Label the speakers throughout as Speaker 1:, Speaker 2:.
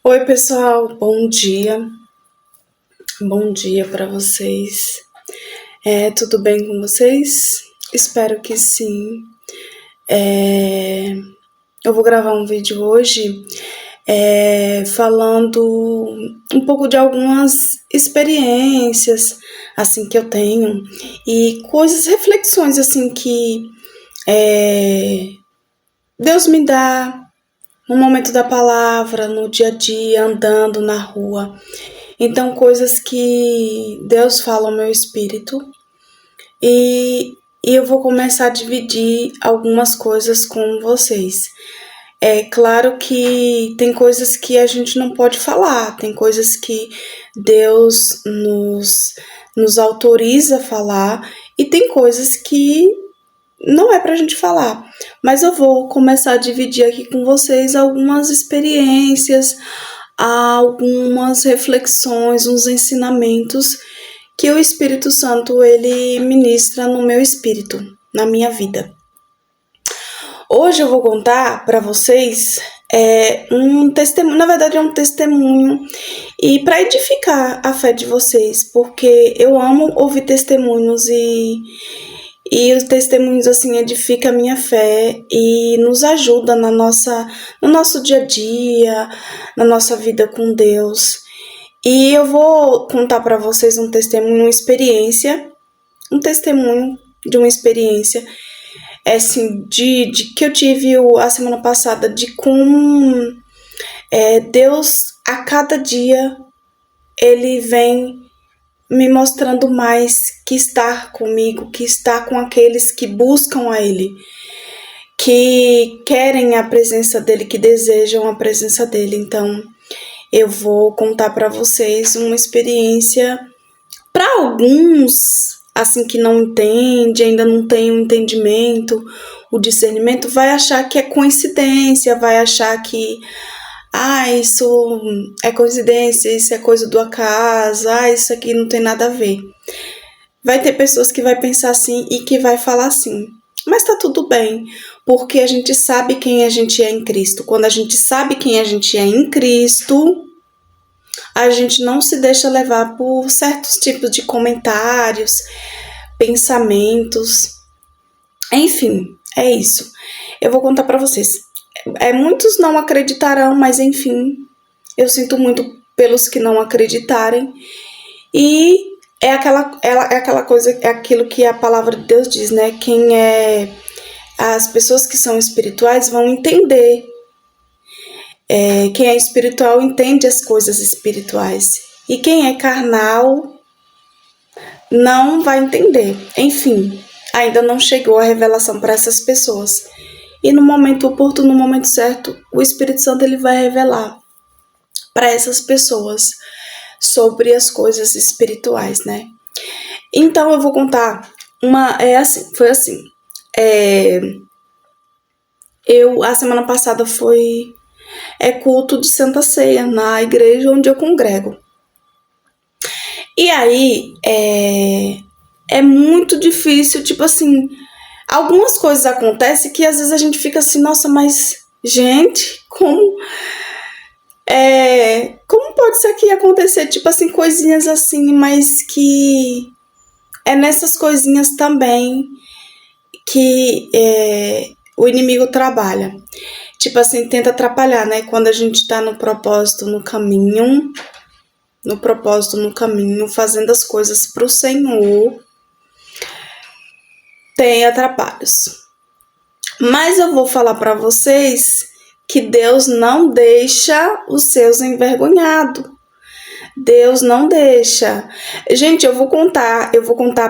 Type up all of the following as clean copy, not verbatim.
Speaker 1: Oi, pessoal, bom dia. Bom dia para vocês. Tudo bem com vocês? Espero que sim. Eu vou gravar um vídeo hoje falando um pouco de algumas experiências assim que eu tenho e coisas, reflexões assim que Deus me dá no momento da palavra, no dia a dia, andando na rua. Então, coisas que Deus fala ao meu espírito e, e eu vou começar a dividir algumas coisas com vocês. É claro que tem coisas que a gente não pode falar, tem coisas que Deus nos autoriza a falar e tem coisas que não é pra gente falar. Mas eu vou começar a dividir aqui com vocês algumas experiências, algumas reflexões, uns ensinamentos que o Espírito Santo ele ministra no meu espírito, na minha vida. Hoje eu vou contar para vocês um testemunho, na verdade é um testemunho e para edificar a fé de vocês, porque eu amo ouvir testemunhos e os testemunhos assim edificam a minha fé e nos ajuda no nosso dia a dia, na nossa vida com Deus. E eu vou contar para vocês um testemunho, um testemunho de uma experiência assim, de que eu tive a semana passada, de como Deus a cada dia ele vem me mostrando mais que está comigo, que está com aqueles que buscam a Ele, que querem a presença dEle, que desejam a presença dEle. Então, eu vou contar para vocês uma experiência para alguns, assim, que não entende, ainda não tem um entendimento, o discernimento, vai achar que é coincidência, vai achar que isso é coincidência, isso é coisa do acaso, isso aqui não tem nada a ver. Vai ter pessoas que vai pensar assim e que vai falar assim. Mas tá tudo bem, porque a gente sabe quem a gente é em Cristo. Quando a gente sabe quem a gente é em Cristo, a gente não se deixa levar por certos tipos de comentários, pensamentos. Enfim, é isso. Eu vou contar para vocês. Muitos não acreditarão, mas enfim, eu sinto muito pelos que não acreditarem. E é aquela coisa, é aquilo que a palavra de Deus diz, né? As pessoas que são espirituais vão entender. Quem é espiritual entende as coisas espirituais. E quem é carnal não vai entender. Enfim, ainda não chegou a revelação para essas pessoas. E no momento oportuno, no momento certo, o Espírito Santo ele vai revelar para essas pessoas sobre as coisas espirituais, né? Então eu vou contar foi assim. A semana passada foi culto de Santa Ceia na igreja onde eu congrego. E aí é muito difícil, tipo assim, algumas coisas acontecem que às vezes a gente fica assim, nossa, mas gente, como pode isso aqui acontecer? Tipo assim, coisinhas assim, mas que é nessas coisinhas também que o inimigo trabalha. Tipo assim, tenta atrapalhar, né? Quando a gente tá no propósito, no caminho, fazendo as coisas pro Senhor, tem atrapalhos. Mas eu vou falar para vocês que Deus não deixa os seus envergonhados. Deus não deixa. Gente, eu vou contar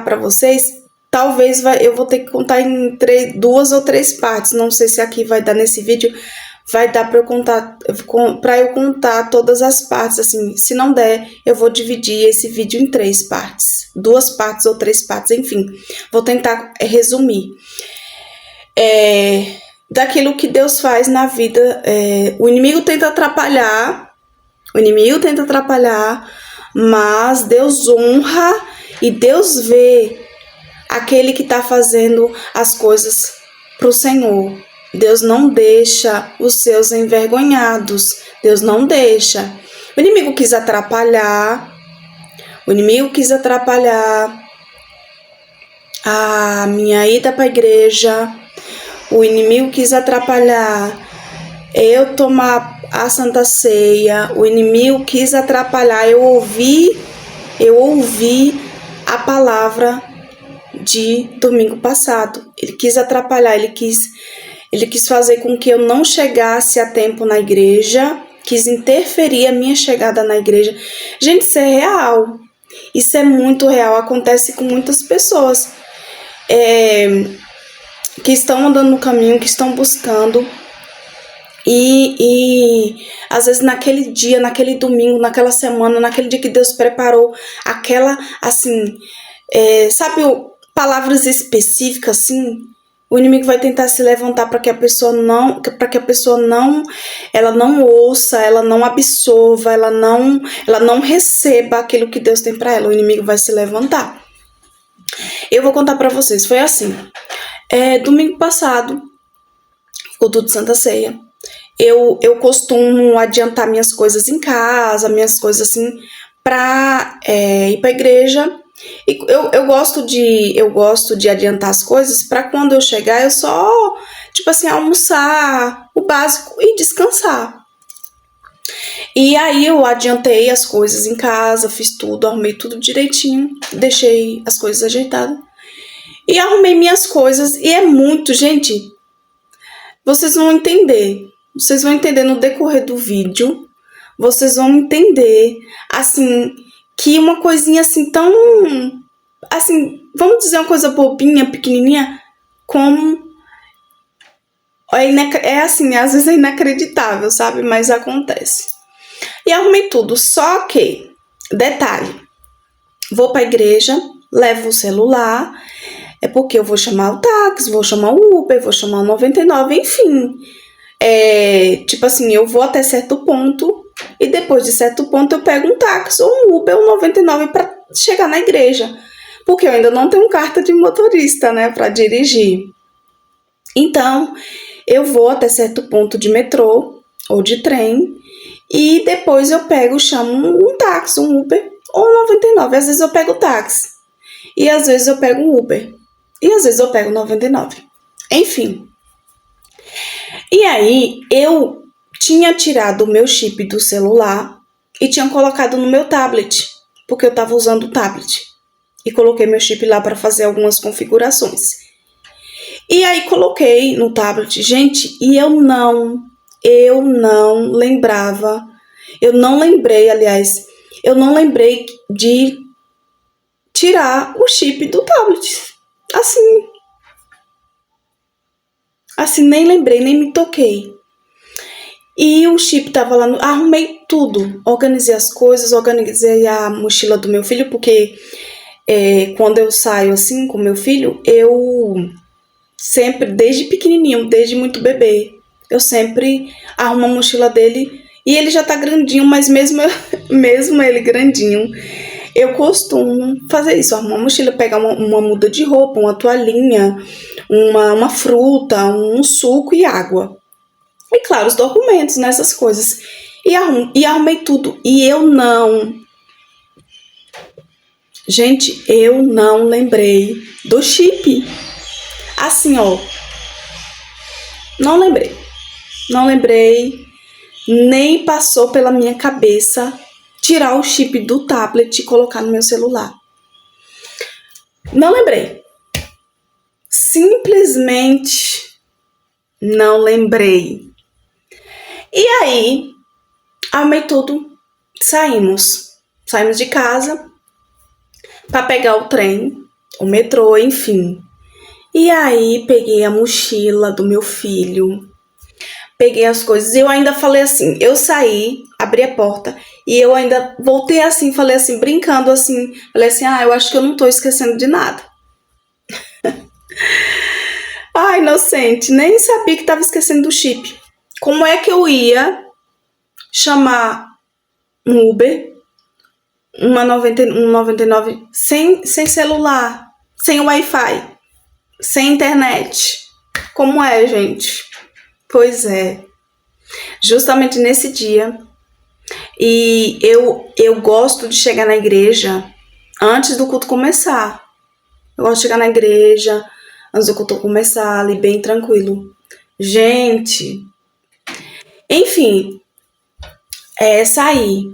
Speaker 1: para vocês. Talvez eu vou ter que contar em 2 ou 3 partes. Não sei se aqui vai dar nesse vídeo. Vai dar para eu contar todas as partes. Assim, se não der, eu vou dividir esse vídeo em 3 partes. 2 partes ou 3 partes, enfim. Vou tentar resumir. Daquilo que Deus faz na vida. O inimigo tenta atrapalhar, mas Deus honra e Deus vê aquele que está fazendo as coisas para o Senhor. Deus não deixa os seus envergonhados. Deus não deixa. O inimigo quis atrapalhar. O inimigo quis atrapalhar a minha ida para a igreja. O inimigo quis atrapalhar eu tomar a Santa Ceia. O inimigo quis atrapalhar eu ouvi a palavra de domingo passado. Ele quis atrapalhar, ele quis fazer com que eu não chegasse a tempo na igreja, quis interferir a minha chegada na igreja. Gente, isso é real. Isso é muito real. Acontece com muitas pessoas que estão andando no caminho, que estão buscando. E às vezes naquele dia, naquele domingo, naquela semana, naquele dia que Deus preparou aquela, assim, sabe, palavras específicas, assim, o inimigo vai tentar se levantar para que a pessoa não, ela não ouça, ela não absorva, ela não receba aquilo que Deus tem para ela. O inimigo vai se levantar. Eu vou contar para vocês, foi assim. Domingo passado, culto de Santa Ceia. Eu costumo adiantar minhas coisas em casa, minhas coisas assim, para ir para a igreja. E eu gosto de adiantar as coisas para quando eu chegar eu só, tipo assim, almoçar o básico e descansar. E aí eu adiantei as coisas em casa, fiz tudo, arrumei tudo direitinho, deixei as coisas ajeitadas. E arrumei minhas coisas e é muito, gente, vocês vão entender no decorrer do vídeo, vocês vão entender, assim, que uma coisinha assim tão, assim, vamos dizer uma coisa bobinha, pequenininha, como assim, às vezes é inacreditável, sabe? Mas acontece. E arrumei tudo, só que, detalhe, vou pra igreja, levo o celular, é porque eu vou chamar o táxi, vou chamar o Uber, vou chamar o 99, enfim. Tipo assim, eu vou até certo ponto e depois de certo ponto eu pego um táxi ou um Uber ou 99 para chegar na igreja. Porque eu ainda não tenho carta de motorista, né, para dirigir. Então, eu vou até certo ponto de metrô ou de trem e depois eu chamo um táxi, um Uber ou um 99. Às vezes eu pego o táxi e às vezes eu pego um Uber e às vezes eu pego 99. Enfim. E aí, eu tinha tirado o meu chip do celular e tinha colocado no meu tablet, porque eu estava usando o tablet. E coloquei meu chip lá para fazer algumas configurações. E aí, coloquei no tablet, gente, e eu não lembrava, eu não lembrei de tirar o chip do tablet. Assim, nem lembrei, nem me toquei. E o chip tava lá, arrumei tudo, organizei as coisas, organizei a mochila do meu filho, porque quando eu saio assim com meu filho, eu sempre, desde pequenininho, desde muito bebê, eu sempre arrumo a mochila dele, e ele já tá grandinho, mas mesmo ele grandinho, eu costumo fazer isso, arrumar a mochila, pegar uma muda de roupa, uma toalhinha, uma fruta, um suco e água. E claro, os documentos, nessas coisas. E arrumei tudo. E eu não lembrei do chip. Assim, ó. Não lembrei. Nem passou pela minha cabeça tirar o chip do tablet e colocar no meu celular. Não lembrei. Simplesmente não lembrei. E aí, arrumei tudo, saímos de casa para pegar o trem, o metrô, enfim. E aí, peguei a mochila do meu filho, peguei as coisas e eu ainda falei assim, eu saí, abri a porta e eu ainda voltei assim, falei assim, brincando assim, falei assim, eu acho que eu não tô esquecendo de nada. Inocente, nem sabia que tava esquecendo do chip. Como é que eu ia chamar um Uber, um 99 sem celular, sem Wi-Fi, sem internet? Como é, gente? Pois é, justamente nesse dia. E eu gosto de chegar na igreja antes do culto começar. Eu gosto de chegar na igreja antes do culto começar, ali bem tranquilo. Gente, enfim, saí.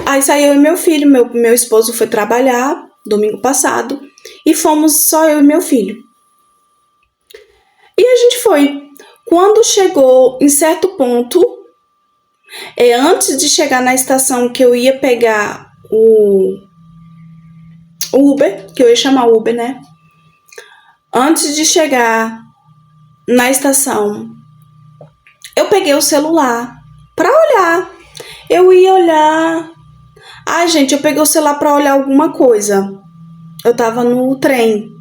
Speaker 1: Aí saí eu e meu filho, meu esposo foi trabalhar domingo passado e fomos só eu e meu filho. E a gente foi. Quando chegou em certo ponto, antes de chegar na estação que eu ia pegar o Uber, que eu ia chamar Uber, né? Antes de chegar na estação, eu peguei o celular pra olhar. Eu ia olhar. Ai, gente, eu peguei o celular pra olhar alguma coisa. Eu tava no trem.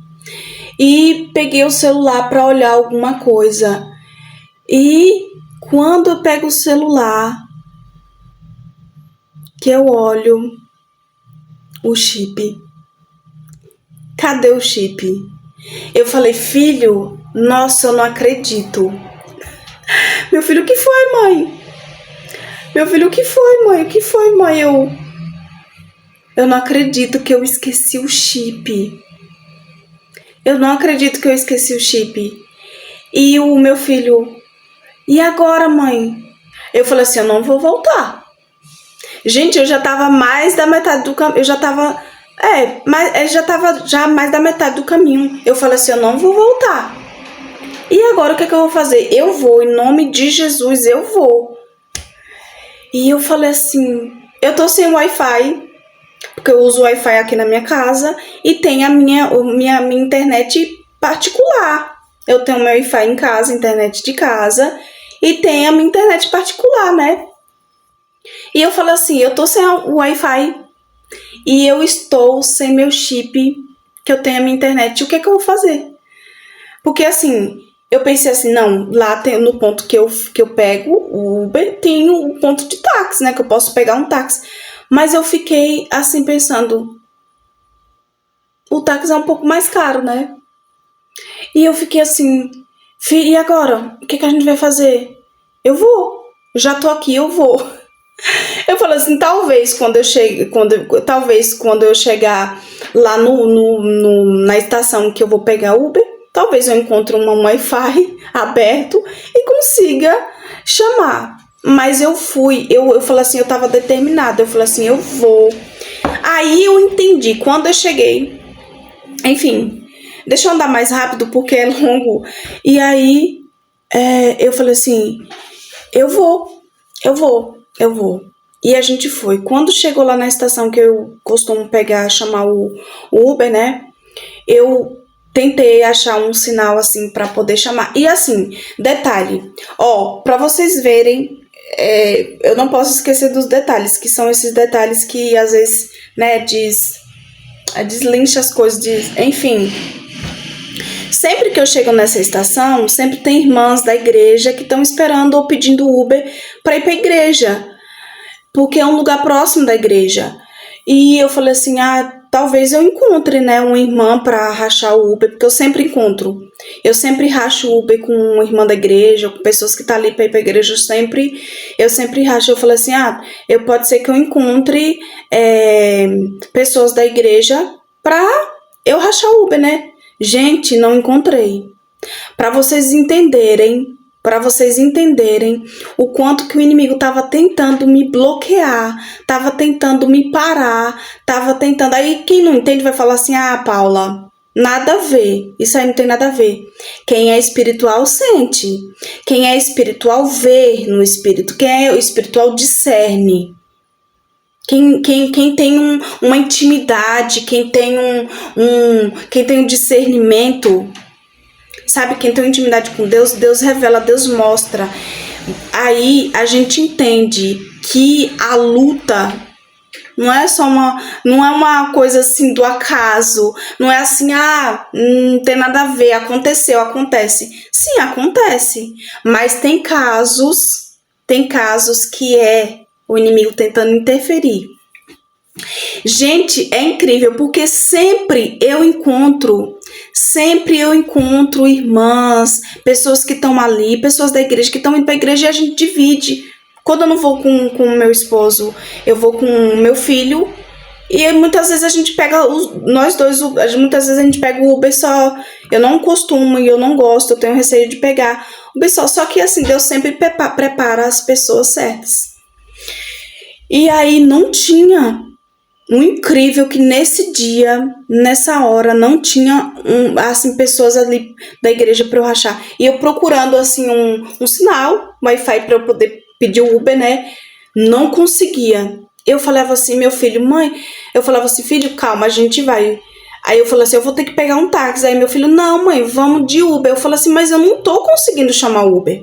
Speaker 1: E peguei o celular pra olhar alguma coisa. E quando eu pego o celular, que eu olho o chip. Cadê o chip? Eu falei, filho, nossa, eu não acredito. Meu filho, o que foi, mãe? Meu filho, o que foi, mãe? O que foi, mãe? Eu não acredito que eu esqueci o chip. Eu não acredito que eu esqueci o chip. E o meu filho, e agora, mãe? Eu falei assim, eu não vou voltar. Gente, eu já tava mais da metade do caminho. Eu já tava... já tava já mais da metade do caminho. Eu falei assim, eu não vou voltar. E agora o que eu vou fazer? Eu vou, em nome de Jesus, eu vou. E eu falei assim, eu tô sem Wi-Fi, porque eu uso Wi-Fi aqui na minha casa e tem a minha internet particular. Eu tenho meu Wi-Fi em casa, internet de casa, e tem a minha internet particular, né? E eu falei assim, eu tô sem o Wi-Fi e eu estou sem meu chip, que eu tenho a minha internet. O que eu vou fazer? Porque assim, eu pensei assim, não, lá tem, no ponto que eu pego o Uber, tem o ponto de táxi, né? Que eu posso pegar um táxi. Mas eu fiquei assim pensando, o táxi é um pouco mais caro, né? E eu fiquei assim, e agora? O que a gente vai fazer? Eu vou, já tô aqui, eu vou. Eu falei assim, talvez quando eu chegar lá na estação que eu vou pegar Uber, talvez eu encontre um Wi-Fi aberto e consiga chamar. Mas eu falei assim, eu tava determinada, eu falei assim, eu vou. Aí eu entendi, quando eu cheguei, enfim, deixa eu andar mais rápido porque é longo. E aí eu falei assim, eu vou. E a gente foi. Quando chegou lá na estação que eu costumo chamar o Uber, né? Eu tentei achar um sinal assim para poder chamar. E assim, detalhe, para vocês verem, eu não posso esquecer dos detalhes, que são esses detalhes que às vezes, né, deslincha as coisas, enfim. Sempre que eu chego nessa estação, sempre tem irmãs da igreja que estão esperando ou pedindo Uber para ir para a igreja, porque é um lugar próximo da igreja. E eu falei assim, talvez eu encontre, né, uma irmã para rachar o Uber, porque eu sempre encontro. Eu sempre racho o Uber com uma irmã da igreja, com pessoas que estão ali para ir para a igreja, eu sempre racho. Eu falei assim, pode ser que eu encontre pessoas da igreja para eu rachar o Uber, né? Gente, não encontrei. Para vocês entenderem o quanto que o inimigo estava tentando me bloquear, estava tentando me parar, estava tentando... Aí quem não entende vai falar assim, Paula, nada a ver, isso aí não tem nada a ver. Quem é espiritual sente, quem é espiritual vê no espírito, quem é espiritual discerne. Quem tem uma intimidade, quem tem quem tem um discernimento, sabe, quem tem intimidade com Deus, Deus revela, Deus mostra. Aí a gente entende que a luta não é uma coisa assim do acaso, não é assim, não tem nada a ver, acontece. Sim, acontece, mas tem casos que o inimigo tentando interferir. Gente, é incrível, porque sempre eu encontro sempre eu encontro irmãs, pessoas que estão ali, pessoas da igreja que estão indo para a igreja e a gente divide. Quando eu não vou com o meu esposo, eu vou com o meu filho. E muitas vezes a gente pega, nós dois, muitas vezes a gente pega o Uber só. Eu não costumo e eu não gosto, eu tenho receio de pegar o Uber só. Só que assim, Deus sempre prepara as pessoas certas. E aí não tinha. O incrível que nesse dia, nessa hora, não tinha assim, pessoas ali da igreja para eu rachar. E eu procurando assim um sinal, Wi-Fi para eu poder pedir o Uber, né? Não conseguia. Eu falava assim, meu filho, mãe, eu falava assim, filho, calma, a gente vai. Aí eu falei assim, eu vou ter que pegar um táxi. Aí meu filho, não, mãe, vamos de Uber. Eu falei assim, mas eu não tô conseguindo chamar Uber.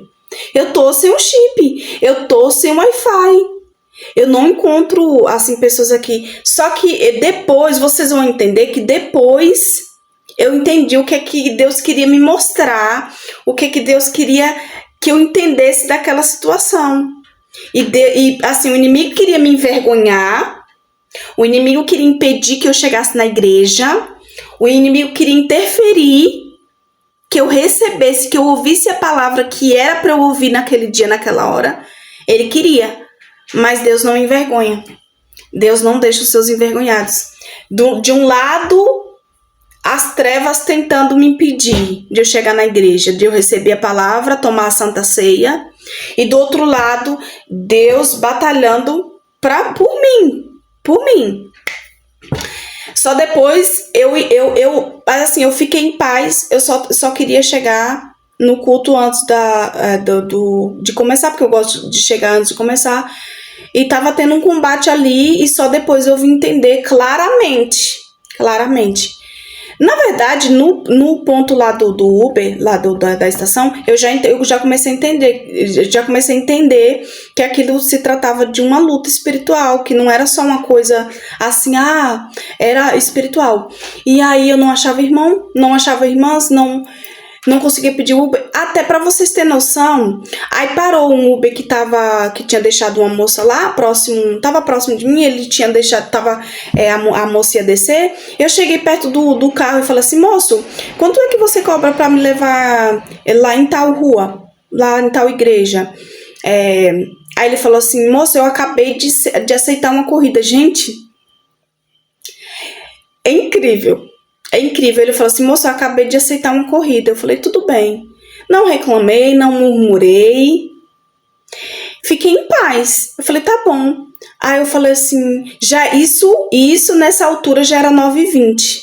Speaker 1: Eu tô sem o chip, eu tô sem o Wi-Fi. Eu não encontro, assim, pessoas aqui. Só que depois, vocês vão entender que depois eu entendi o que é que Deus queria me mostrar, o que é que Deus queria que eu entendesse daquela situação. E assim, o inimigo queria me envergonhar, o inimigo queria impedir que eu chegasse na igreja, o inimigo queria interferir, que eu recebesse, que eu ouvisse a palavra que era para eu ouvir naquele dia, naquela hora. Ele queria. Mas Deus não envergonha. Deus não deixa os seus envergonhados. De um lado, as trevas tentando me impedir de eu chegar na igreja, de eu receber a palavra, tomar a Santa Ceia. E do outro lado, Deus batalhando por mim. Só depois eu fiquei em paz. Eu só queria chegar no culto antes de começar, porque eu gosto de chegar antes de começar. E tava tendo um combate ali e só depois eu vim entender claramente. Na verdade, no ponto lá do Uber, lá da estação, eu já comecei a entender que aquilo se tratava de uma luta espiritual, que não era só uma coisa assim, era espiritual. E aí eu não achava irmão, não achava irmãs, não conseguia pedir Uber, até para vocês terem noção. Aí parou um Uber que tinha deixado uma moça lá tava próximo de mim, ele tinha deixado, a moça ia descer. Eu cheguei perto do carro e falei assim, moço, quanto é que você cobra para me levar lá em tal rua, lá em tal igreja? Aí ele falou assim, moço, eu acabei de aceitar uma corrida. Gente, é incrível. Ele falou assim, moça, eu acabei de aceitar uma corrida. Eu falei, tudo bem. Não reclamei, não murmurei. Fiquei em paz. Eu falei, tá bom. Aí eu falei assim, isso nessa altura já era 9h20.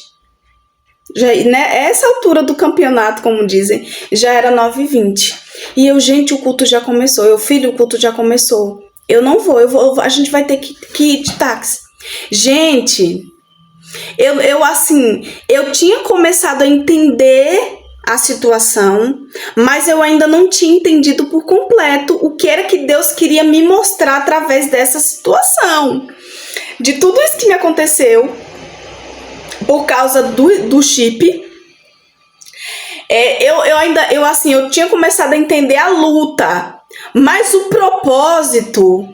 Speaker 1: Essa altura do campeonato, como dizem, já era 9h20. E gente, o culto já começou. Filho, o culto já começou. Eu não vou, a gente vai ter que ir de táxi. Gente... Eu tinha começado a entender a situação, mas eu ainda não tinha entendido por completo o que era que Deus queria me mostrar através dessa situação. De tudo isso que me aconteceu, por causa do chip, eu tinha começado a entender a luta, mas o propósito,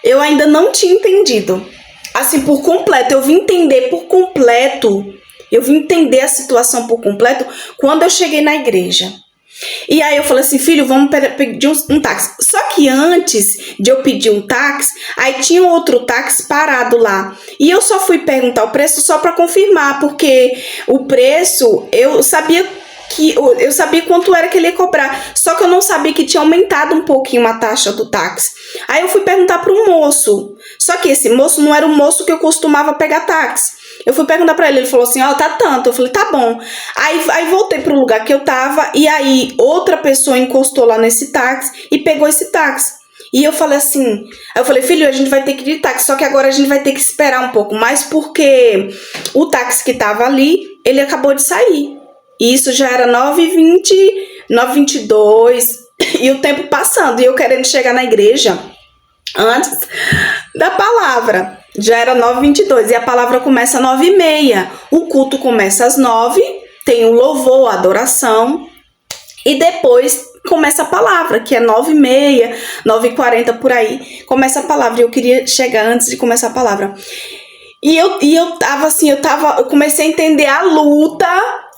Speaker 1: eu ainda não tinha entendido. Assim, por completo, eu vim entender por completo, eu vim entender a situação por completo quando eu cheguei na igreja. E aí eu falei assim, filho, vamos pedir um táxi. Só que antes de eu pedir um táxi, aí tinha outro táxi parado lá. E eu só fui perguntar o preço só para confirmar, porque o preço, eu sabia quanto era que ele ia cobrar, só que eu não sabia que tinha aumentado um pouquinho a taxa do táxi. Aí eu fui perguntar para um moço, só que esse moço não era o moço que eu costumava pegar táxi. Eu fui perguntar para ele falou assim, tá tanto. Eu falei, tá bom. Aí voltei pro lugar que eu tava, e aí outra pessoa encostou lá nesse táxi e pegou esse táxi. E eu falei assim, filho, a gente vai ter que ir de táxi, só que agora a gente vai ter que esperar um pouco mais, porque o táxi que tava ali, ele acabou de sair. E isso já era 9h20, 9h22, e o tempo passando, e eu querendo chegar na igreja antes da palavra. Já era 9h22, e a palavra começa às 9h30. O culto começa às 9h, tem o louvor, a adoração, e depois começa a palavra, que é 9h30, 9h40, por aí, começa a palavra. E eu queria chegar antes de começar a palavra. E eu tava assim, eu comecei a entender a luta,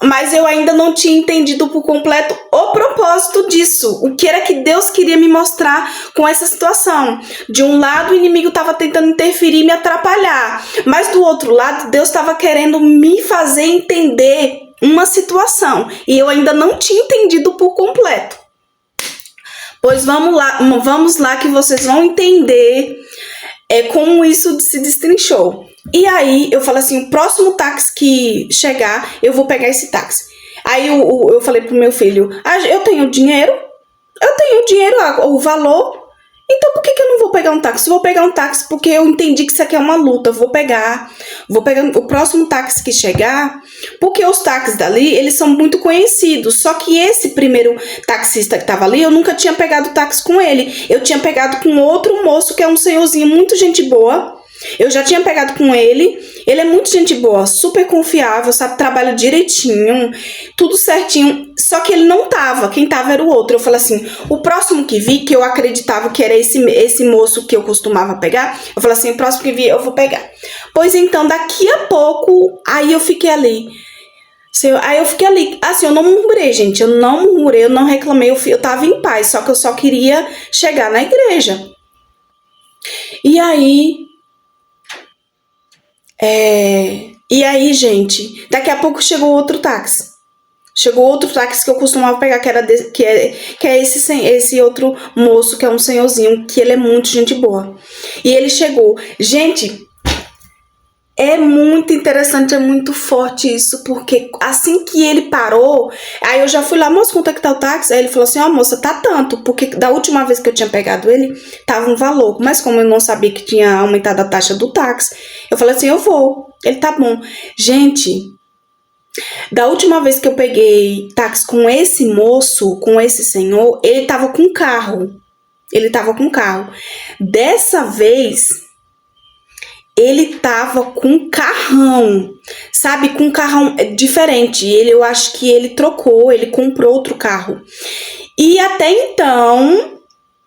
Speaker 1: mas eu ainda não tinha entendido por completo o propósito disso. O que era que Deus queria me mostrar com essa situação. De um lado, o inimigo estava tentando interferir e me atrapalhar. Mas do outro lado, Deus estava querendo me fazer entender uma situação. E eu ainda não tinha entendido por completo. Pois vamos lá que vocês vão entender como isso se destrinchou. E aí eu falei assim, o próximo táxi que chegar, eu vou pegar esse táxi. Aí eu falei pro meu filho, eu tenho dinheiro, o valor, então por que eu não vou pegar um táxi? Vou pegar um táxi porque eu entendi que isso aqui é uma luta, vou pegar o próximo táxi que chegar, porque os táxis dali, eles são muito conhecidos, só que esse primeiro taxista que tava ali, eu nunca tinha pegado táxi com ele, eu tinha pegado com outro moço que é um senhorzinho, muito gente boa. Eu já tinha pegado com ele é muito gente boa, super confiável, sabe, trabalha direitinho, tudo certinho, só que ele não tava, quem tava era o outro. Eu falei assim, o próximo que vi, que eu acreditava que era esse moço que eu costumava pegar, eu falei assim, o próximo que vi eu vou pegar. Pois então, daqui a pouco, aí eu fiquei ali, assim, eu não murmurei, gente, eu não reclamei, eu tava em paz, só que eu só queria chegar na igreja. E aí, gente, daqui a pouco chegou outro táxi. Chegou outro táxi que eu costumava pegar, que é esse outro moço, que é um senhorzinho, que ele é muito gente boa. E ele chegou. Gente, é muito interessante, é muito forte isso, porque assim que ele parou, aí eu já fui lá, moço, quanto é que tá o táxi? Aí ele falou assim, moça, tá tanto, porque da última vez que eu tinha pegado ele, tava um valor, mas como eu não sabia que tinha aumentado a taxa do táxi, eu falei assim, eu vou. Ele, tá bom. Gente, da última vez que eu peguei táxi com esse moço, com esse senhor, ele tava com carro. Dessa vez, ele tava com carrão, sabe? Com um carrão diferente. Eu acho que ele trocou, ele comprou outro carro. E até então,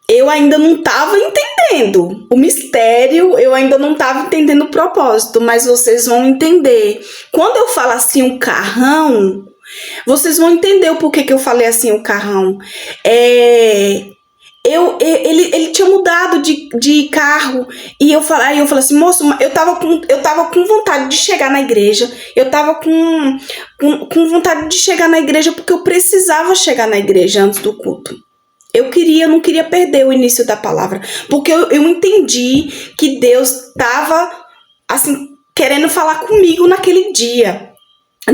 Speaker 1: eu ainda não tava entendendo o mistério, eu ainda não tava entendendo o propósito, mas vocês vão entender. Quando eu falo assim, um carrão, vocês vão entender o porquê que eu falei assim, o carrão. Ele tinha mudado de carro, e aí eu falei assim, moço, eu tava com vontade de chegar na igreja, eu tava com vontade de chegar na igreja porque eu precisava chegar na igreja antes do culto. Eu não queria perder o início da palavra, porque eu entendi que Deus estava, assim, querendo falar comigo naquele dia.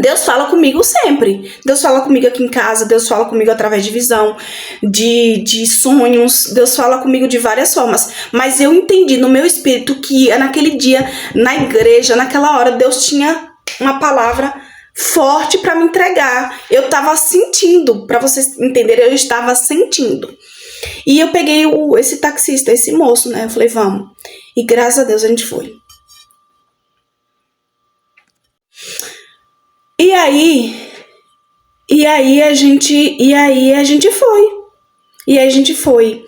Speaker 1: Deus fala comigo sempre. Deus fala comigo aqui em casa, Deus fala comigo através de visão, de sonhos, Deus fala comigo de várias formas. Mas eu entendi no meu espírito que naquele dia, na igreja, naquela hora, Deus tinha uma palavra forte para me entregar. Eu estava sentindo, para vocês entenderem, eu estava sentindo. E eu peguei esse taxista, esse moço, né? Eu falei, vamos. E graças a Deus a gente foi. E aí a gente foi. E a gente foi.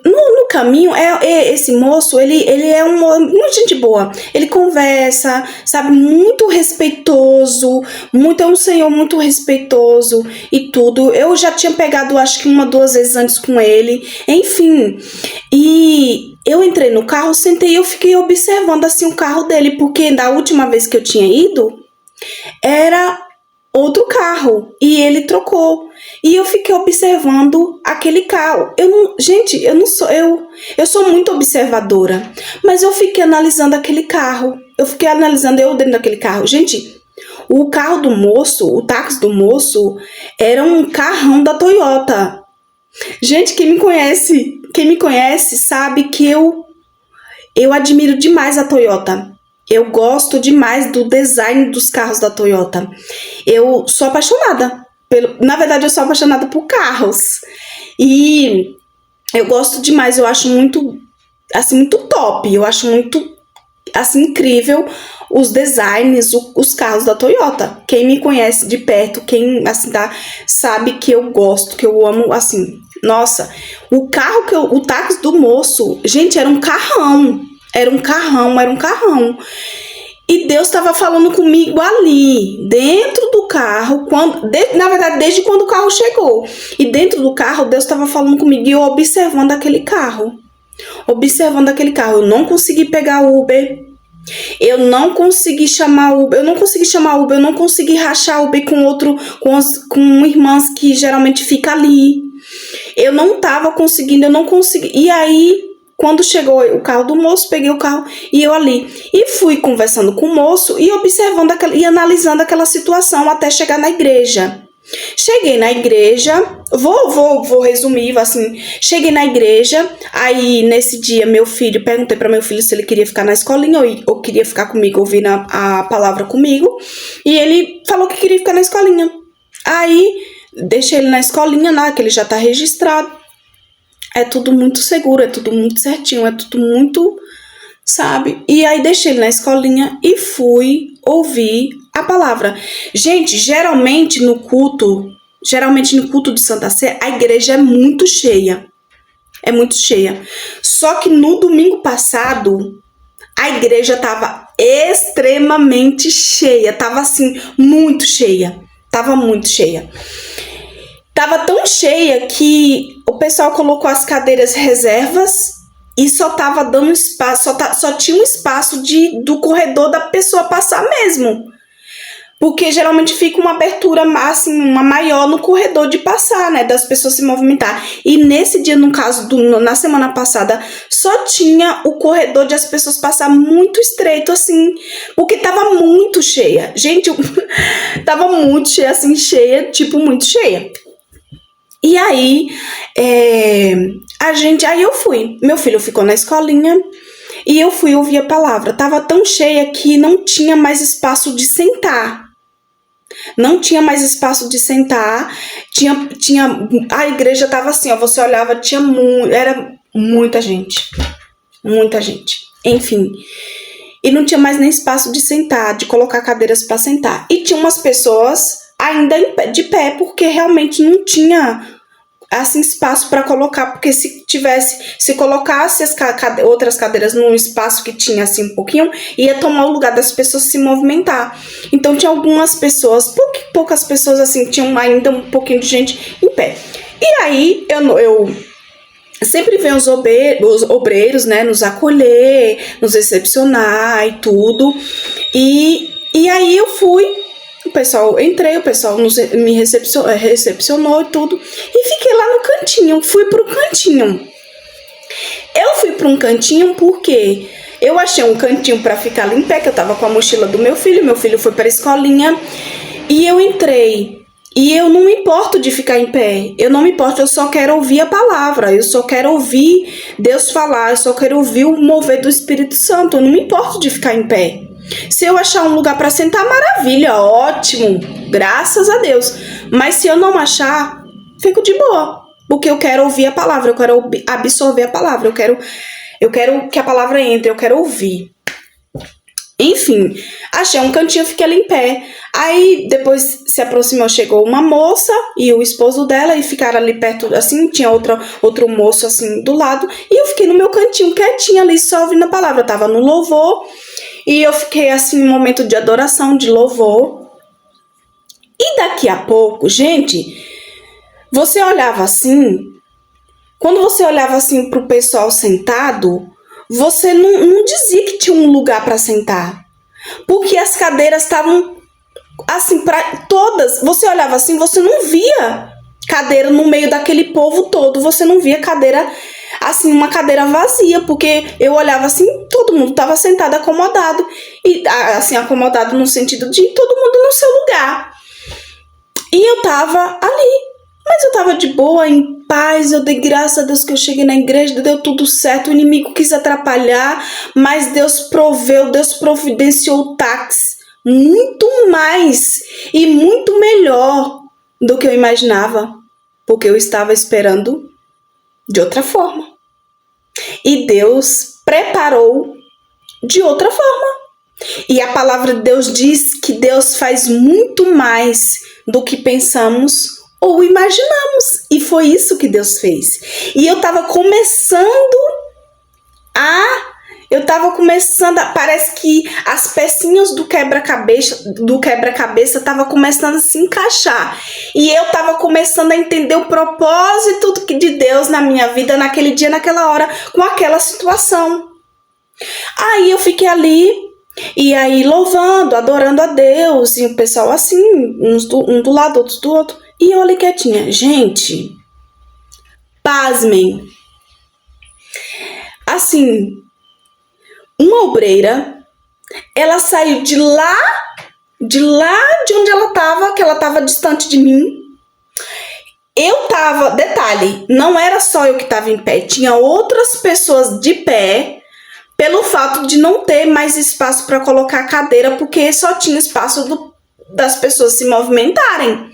Speaker 1: No caminho, esse moço, ele é uma gente boa. Ele conversa, sabe, muito respeitoso, é um senhor muito respeitoso e tudo. Eu já tinha pegado, acho que 1, 2 vezes antes com ele, enfim. E eu entrei no carro, sentei e eu fiquei observando assim o carro dele, porque da última vez que eu tinha ido, era outro carro e ele trocou. E eu fiquei observando aquele carro. Eu sou muito observadora, mas eu fiquei analisando aquele carro. Eu fiquei analisando eu dentro daquele carro. Gente, o carro do moço, o táxi do moço, era um carrão da Toyota. Gente, quem me conhece sabe que eu admiro demais a Toyota. Eu gosto demais do design dos carros da Toyota. Eu sou apaixonada. Na verdade, eu sou apaixonada por carros. E eu gosto demais. Eu acho muito, assim, muito top. Eu acho muito, assim, incrível os designs, os carros da Toyota. Quem me conhece de perto, quem, assim, sabe que eu gosto, que eu amo, assim. Nossa, o táxi do moço, gente, era um carrão. Era um carrão. E Deus estava falando comigo ali, dentro do carro, na verdade, desde quando o carro chegou. E dentro do carro, Deus estava falando comigo e eu observando aquele carro. Observando aquele carro. Eu não consegui pegar Uber. Eu não consegui chamar Uber. Eu não consegui rachar Uber com irmãs que geralmente fica ali. Eu não consegui. E aí, quando chegou o carro do moço, peguei o carro e eu ali. E fui conversando com o moço e observando e analisando aquela situação até chegar na igreja. Cheguei na igreja, vou resumir, assim, cheguei na igreja, aí nesse dia perguntei para meu filho se ele queria ficar na escolinha ou queria ficar comigo, ouvindo a palavra comigo, e ele falou que queria ficar na escolinha. Aí, deixei ele na escolinha, né, que ele já tá registrado, é tudo muito seguro, é tudo muito certinho, é tudo muito, sabe? E aí deixei ele na escolinha e fui ouvir a palavra. Gente, geralmente no culto de Santa Sé, a igreja é muito cheia. É muito cheia. Só que no domingo passado, a igreja tava extremamente cheia. Tava assim, muito cheia. Tava muito cheia. Tava tão cheia que o pessoal colocou as cadeiras reservas e só tava dando espaço, só tinha um espaço do corredor da pessoa passar mesmo. Porque geralmente fica uma abertura assim, uma maior no corredor de passar, né? Das pessoas se movimentar. E nesse dia, no caso, na semana passada, só tinha o corredor de as pessoas passar muito estreito, assim. Porque tava muito cheia. Gente, tava muito cheia, assim, cheia, tipo, muito cheia. E aí, aí eu fui. Meu filho ficou na escolinha e eu fui ouvir a palavra. Tava tão cheia que não tinha mais espaço de sentar. Não tinha mais espaço de sentar. A igreja tava assim, ó. Você olhava, era muita gente. Muita gente. Enfim. E não tinha mais nem espaço de sentar, de colocar cadeiras para sentar. E tinha umas pessoas ainda de pé, porque realmente não tinha assim espaço para colocar, porque se colocasse outras cadeiras num espaço que tinha assim um pouquinho, ia tomar o lugar das pessoas se movimentar. Então tinha algumas pessoas, poucas pessoas assim, tinham ainda um pouquinho de gente em pé. E aí eu sempre vem os obreiros, né, nos acolher, nos recepcionar e tudo. E aí eu fui. O pessoal me recepcionou e tudo. E fiquei lá no cantinho. Fui pro cantinho. Eu fui para um cantinho porque eu achei um cantinho para ficar ali em pé, que eu tava com a mochila do meu filho. Meu filho foi para a escolinha. E eu entrei. E eu não me importo de ficar em pé. Eu não me importo, eu só quero ouvir a palavra. Eu só quero ouvir Deus falar. Eu só quero ouvir o mover do Espírito Santo. Eu não me importo de ficar em pé. Se eu achar um lugar para sentar, maravilha, ótimo, graças a Deus. Mas se eu não achar, fico de boa, porque eu quero ouvir a palavra, eu quero absorver a palavra, eu quero que a palavra entre, eu quero ouvir. Enfim, achei um cantinho, fiquei ali em pé. Aí depois se aproximou, chegou uma moça e o esposo dela e ficaram ali perto, assim, tinha outro moço assim do lado. E eu fiquei no meu cantinho, quietinha ali, só ouvindo a palavra. Eu tava no louvor e eu fiquei assim, em um momento de adoração, de louvor. E daqui a pouco, gente, você olhava assim, quando você olhava assim pro pessoal sentado, você não dizia que tinha um lugar para sentar. Porque as cadeiras estavam assim, para todas. Você olhava assim, você não via cadeira no meio daquele povo todo. Você não via cadeira, assim, uma cadeira vazia. Porque eu olhava assim, todo mundo estava sentado, acomodado. E assim, acomodado no sentido de todo mundo no seu lugar. E eu tava ali. Mas eu tava de boa, em paz, eu dei graças a Deus que eu cheguei na igreja, deu tudo certo, o inimigo quis atrapalhar, mas Deus proveu, Deus providenciou o táxi, muito mais e muito melhor do que eu imaginava, porque eu estava esperando de outra forma. E Deus preparou de outra forma. E a palavra de Deus diz que Deus faz muito mais do que pensamos ou imaginamos. E foi isso que Deus fez. E eu estava começando a eu tava começando parece que as pecinhas do quebra-cabeça tava começando a se encaixar. E eu tava começando a entender o propósito de Deus na minha vida, naquele dia, naquela hora, com aquela situação. Aí eu fiquei ali, e aí louvando, adorando a Deus, e o pessoal assim, um do lado, outros do outro. E eu ali quietinha. Gente, pasmem. Assim, uma obreira, ela saiu de de onde ela tava, que ela tava distante de mim. Eu tava, detalhe, não era só eu que tava em pé, tinha outras pessoas de pé, pelo fato de não ter mais espaço para colocar a cadeira, porque só tinha espaço das pessoas se movimentarem.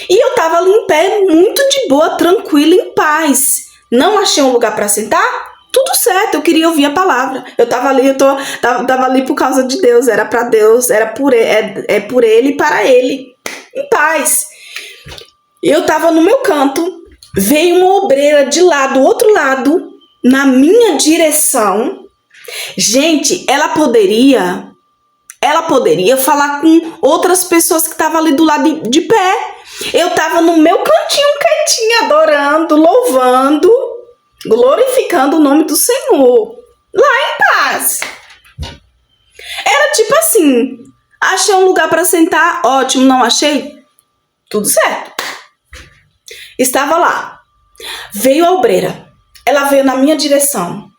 Speaker 1: E eu tava ali em pé, muito de boa, tranquila, em paz. Não achei um lugar para sentar? Tudo certo, eu queria ouvir a palavra. Eu tava ali, tava ali por causa de Deus, era para Deus, era por ele e para ele, em paz. Eu tava no meu canto, veio uma obreira de lá, do outro lado, na minha direção. Gente, ela poderia falar com outras pessoas que estavam ali do lado de pé. Eu tava no meu cantinho quietinha, adorando, louvando, glorificando o nome do Senhor, lá em paz. Era tipo assim, achei um lugar para sentar, ótimo, não achei? Tudo certo. Estava lá, veio a obreira, ela veio na minha direção.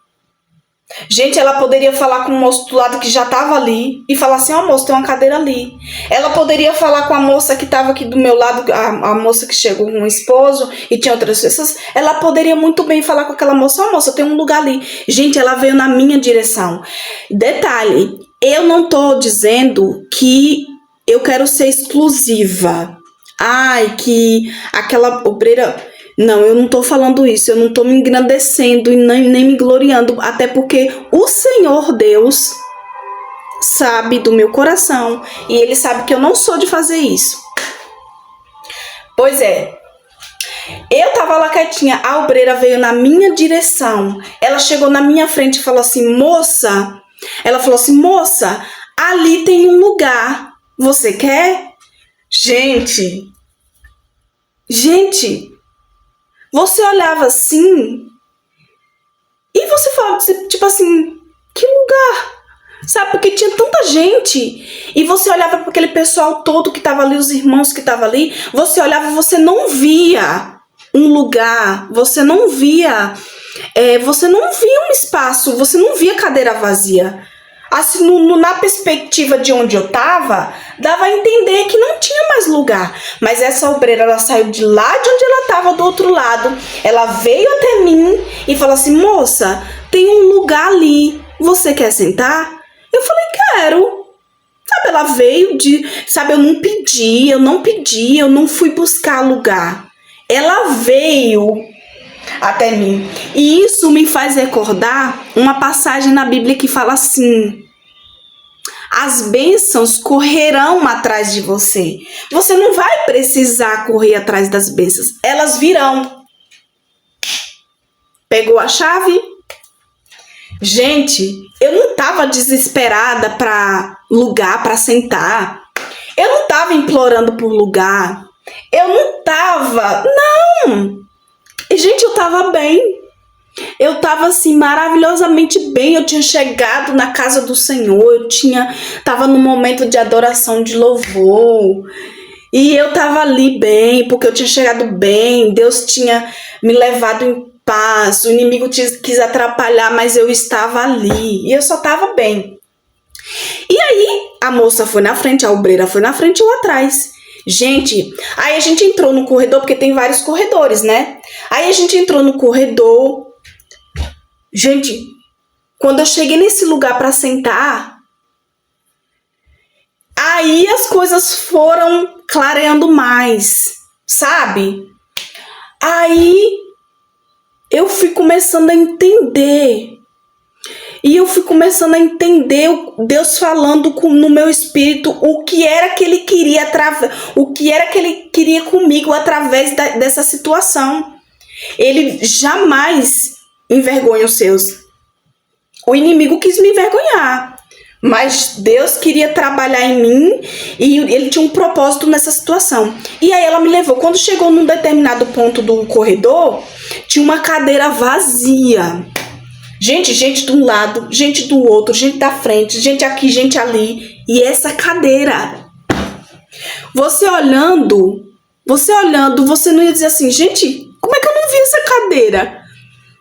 Speaker 1: Gente, ela poderia falar com o moço do lado que já estava ali e falar assim, ó, moço, tem uma cadeira ali. Ela poderia falar com a moça que estava aqui do meu lado, a moça que chegou com o esposo e tinha outras pessoas. Ela poderia muito bem falar com aquela moça, ó, moça, tem um lugar ali. Gente, ela veio na minha direção. Detalhe, eu não tô dizendo que eu quero ser exclusiva. Ai, que aquela obreira... Não, eu não tô falando isso, eu não tô me engrandecendo e nem me gloriando, até porque o Senhor Deus sabe do meu coração e Ele sabe que eu não sou de fazer isso. Pois é, eu tava lá quietinha, a obreira veio na minha direção, ela chegou na minha frente e falou assim, moça, ali tem um lugar, você quer? Gente, você olhava assim e você falava, tipo assim, que lugar? Sabe, porque tinha tanta gente. E você olhava para aquele pessoal todo que estava ali, os irmãos que estavam ali. Você olhava e você não via um lugar. Você não via um espaço. Você não via cadeira vazia. Assim, na perspectiva de onde eu tava, dava a entender que não tinha mais lugar. Mas essa obreira, ela saiu de lá de onde ela tava, do outro lado. Ela veio até mim e falou assim, moça, tem um lugar ali. Você quer sentar? Eu falei, quero. Sabe, ela veio eu não pedi, eu não fui buscar lugar. Ela veio até mim. E isso me faz recordar uma passagem na Bíblia que fala assim, as bênçãos correrão atrás de você. Você não vai precisar correr atrás das bênçãos. Elas virão. Pegou a chave? Gente, eu não tava desesperada para lugar, para sentar. Eu não tava implorando por lugar. Eu não tava... Não! Gente, eu tava bem. Eu tava assim, maravilhosamente bem. Eu tinha chegado na casa do Senhor. Tava num momento de adoração, de louvor. E eu tava ali bem, porque eu tinha chegado bem. Deus tinha me levado em paz. O inimigo quis atrapalhar, mas eu estava ali. E eu só tava bem. E aí, a moça foi na frente, a obreira foi na frente e eu atrás. Gente, aí a gente entrou no corredor, porque tem vários corredores, né? Aí a gente entrou no corredor. Gente, quando eu cheguei nesse lugar para sentar, aí as coisas foram clareando mais, sabe? Aí eu fui começando a entender. E eu fui começando a entender Deus falando no meu espírito o que era que Ele queria comigo através dessa situação. Ele jamais envergonha os seus. O inimigo quis me envergonhar, mas Deus queria trabalhar em mim e ele tinha um propósito nessa situação. E aí ela me levou. Quando chegou num determinado ponto do corredor, tinha uma cadeira vazia. Gente de um lado, gente do outro, gente da frente, gente aqui, gente ali. E essa cadeira, você olhando, você não ia dizer assim, gente, como é que eu não vi essa cadeira?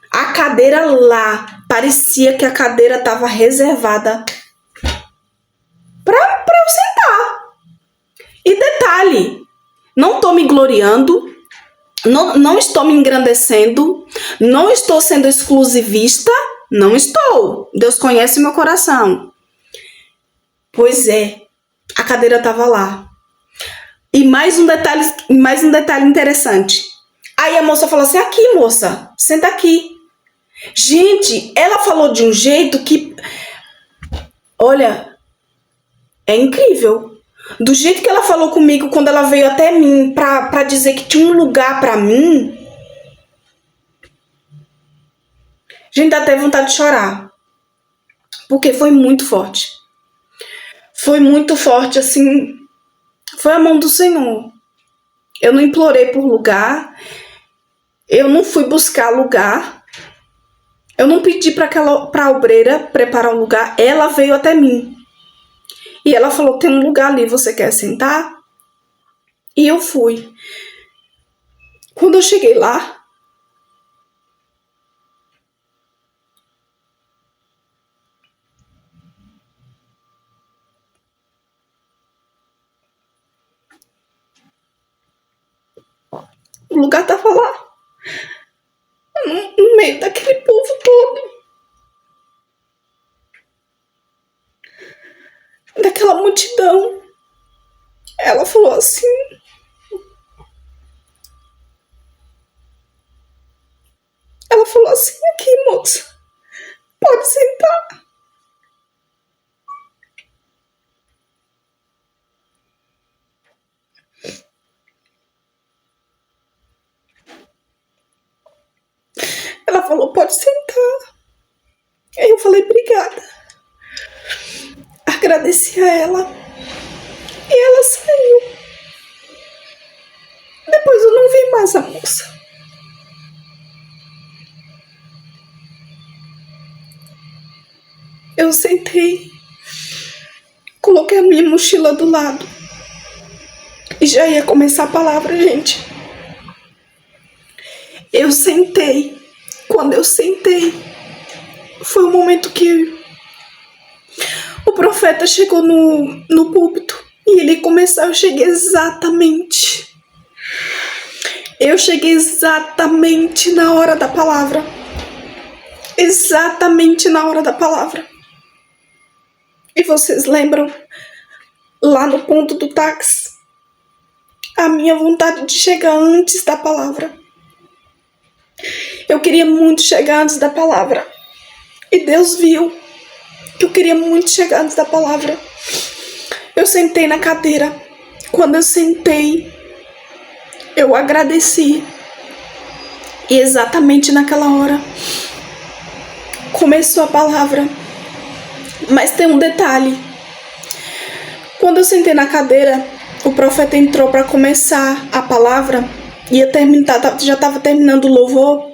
Speaker 1: A cadeira lá, parecia que a cadeira estava reservada para eu sentar. E detalhe, não estou me gloriando, não estou me engrandecendo, não estou sendo exclusivista, não estou. Deus conhece meu coração. Pois é, a cadeira estava lá. E mais um detalhe interessante. Aí a moça falou assim, aqui moça, senta aqui. Gente, ela falou de um jeito que, olha, é incrível. Do jeito que ela falou comigo quando ela veio até mim pra dizer que tinha um lugar pra mim. Gente, dá até vontade de chorar. Porque foi muito forte. Foi muito forte, assim. Foi a mão do Senhor. Eu não implorei por lugar. Eu não fui buscar lugar. Eu não pedi pra obreira preparar um lugar. Ela veio até mim. E ela falou, tem um lugar ali, você quer sentar? E eu fui. Quando eu cheguei lá, o lugar tava lá. No meio daquele povo todo. Daquela multidão. Ela falou assim, aqui moça, pode sentar. Ela falou, pode sentar. Aí eu falei, obrigada. Agradeci a ela. E ela saiu. Depois eu não vi mais a moça. Eu sentei, coloquei a minha mochila do lado e já ia começar a palavra, gente. Eu sentei. Quando eu sentei, foi o momento que o profeta chegou no púlpito e ele começou. Eu cheguei exatamente na hora da palavra. Exatamente na hora da palavra. E vocês lembram? Lá no ponto do táxi, a minha vontade de chegar antes da palavra. Eu queria muito chegar antes da palavra. E Deus viu que eu queria muito chegar antes da palavra. Eu sentei na cadeira. Quando eu sentei, eu agradeci. E exatamente naquela hora, começou a palavra. Mas tem um detalhe. Quando eu sentei na cadeira, o profeta entrou para começar a palavra. Ia terminar, já estava terminando o louvor.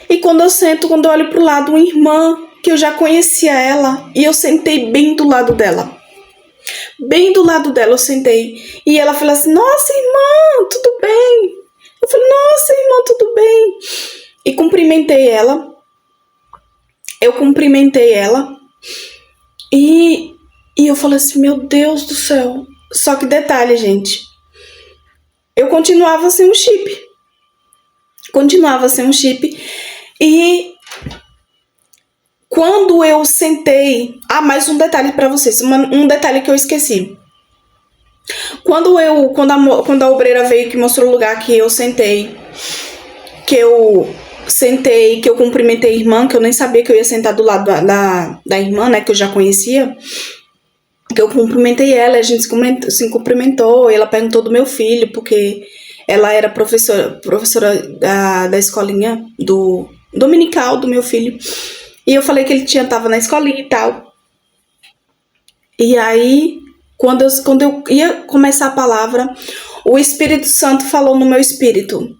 Speaker 1: E quando eu sento, quando eu olho para o lado, uma irmã, que eu já conhecia ela, e eu sentei bem do lado dela. Bem do lado dela eu sentei. E ela falou assim, nossa, irmã, tudo bem? Eu falei, nossa, irmã, tudo bem? E cumprimentei ela. Eu cumprimentei ela. E eu falei assim, meu Deus do céu. Só que detalhe, gente. Eu continuava sem um chip. E quando eu sentei... Ah, mais um detalhe para vocês. Um detalhe que eu esqueci. Quando a obreira veio que mostrou o lugar que eu sentei, que eu cumprimentei a irmã, que eu nem sabia que eu ia sentar do lado da irmã, né, que eu já conhecia, que eu cumprimentei ela, a gente se cumprimentou, e ela perguntou do meu filho, porque ela era professora da escolinha dominical do meu filho, E eu falei que ele tava na escolinha e tal. E aí, quando eu ia começar a palavra, o Espírito Santo falou no meu espírito.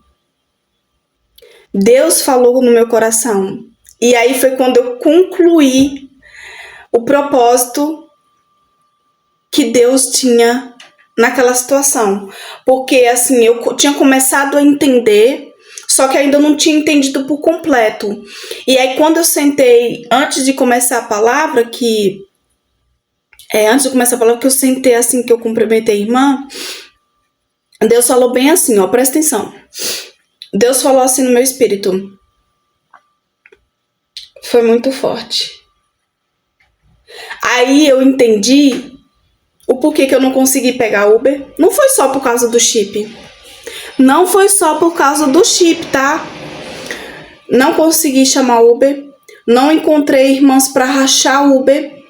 Speaker 1: Deus falou no meu coração. E aí foi quando eu concluí o propósito que Deus tinha naquela situação. Porque assim, eu tinha começado a entender, só que ainda não tinha entendido por completo. E aí quando eu sentei, antes de começar a palavra, que eu sentei assim, que eu cumprimentei a irmã, Deus falou bem assim, ó, presta atenção. Deus falou assim no meu espírito. Foi muito forte. Aí eu entendi o porquê que eu não consegui pegar Uber. Não foi só por causa do chip. Não foi só por causa do chip, tá? Não consegui chamar Uber. Não encontrei irmãs pra rachar Uber.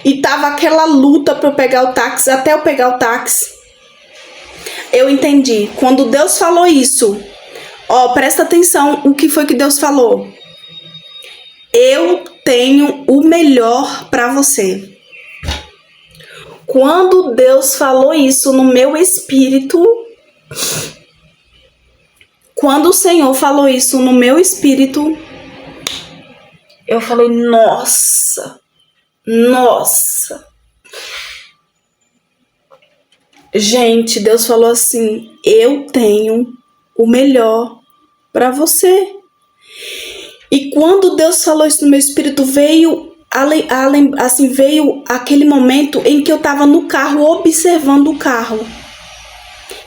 Speaker 1: E tava aquela luta pra eu pegar o táxi. Até eu pegar o táxi, eu entendi. Quando Deus falou isso, ó, presta atenção o que foi que Deus falou. Eu tenho o melhor pra você. Quando Deus falou isso no meu espírito, quando o Senhor falou isso no meu espírito, eu falei, nossa. Gente, Deus falou assim, eu tenho o melhor pra você. E quando Deus falou isso no meu espírito, veio aquele momento em que eu tava no carro observando o carro.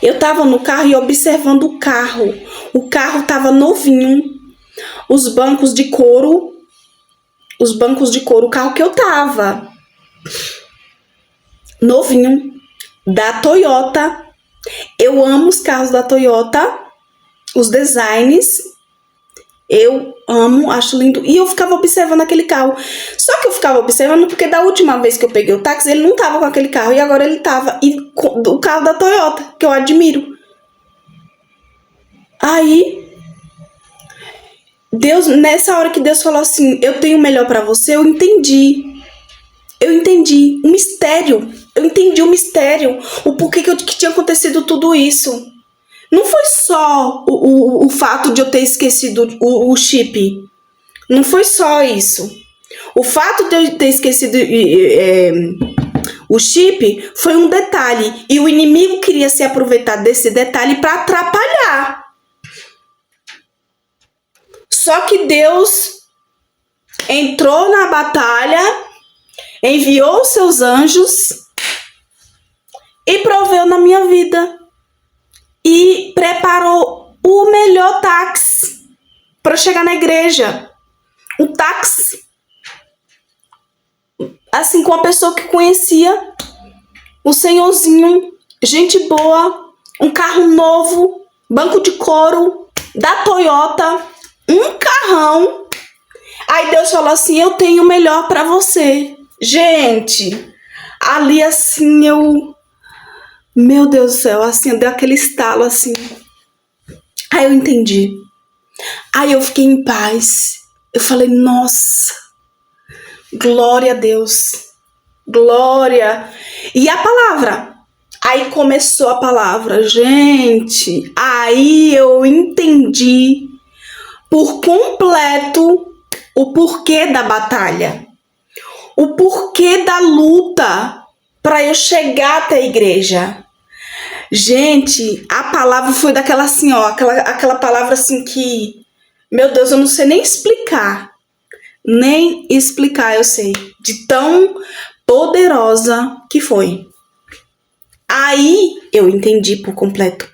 Speaker 1: Eu tava no carro e observando o carro. O carro tava novinho. Os bancos de couro, o carro que eu tava. Novinho. Da Toyota. Eu amo os carros da Toyota. Os designs. Eu amo, acho lindo. E eu ficava observando aquele carro. Só que eu ficava observando porque da última vez que eu peguei o táxi, ele não tava com aquele carro. E agora ele tava. E o carro da Toyota, que eu admiro. Aí, Deus, nessa hora que Deus falou assim, eu tenho o melhor pra você, eu entendi. Eu entendi o mistério. Eu entendi o mistério. O porquê que tinha acontecido tudo isso. Não foi só o fato de eu ter esquecido o chip. Não foi só isso. O fato de eu ter esquecido o chip foi um detalhe. E o inimigo queria se aproveitar desse detalhe para atrapalhar. Só que Deus entrou na batalha, enviou os seus anjos e proveu na minha vida. E preparou o melhor táxi para chegar na igreja. Um táxi, assim, com uma pessoa que conhecia, o senhorzinho, gente boa, um carro novo, banco de couro, da Toyota, um carrão. Aí Deus falou assim, eu tenho o melhor para você. Gente, ali assim meu Deus do céu, assim, deu aquele estalo, assim. Aí eu entendi. Aí eu fiquei em paz. Eu falei, nossa, glória a Deus. Glória. E a palavra? Aí começou a palavra. Gente, aí eu entendi por completo o porquê da batalha. O porquê da luta para eu chegar até a igreja. Gente, a palavra foi daquela assim, ó, aquela palavra assim que, meu Deus, eu não sei nem explicar. Nem explicar, eu sei, de tão poderosa que foi. Aí eu entendi por completo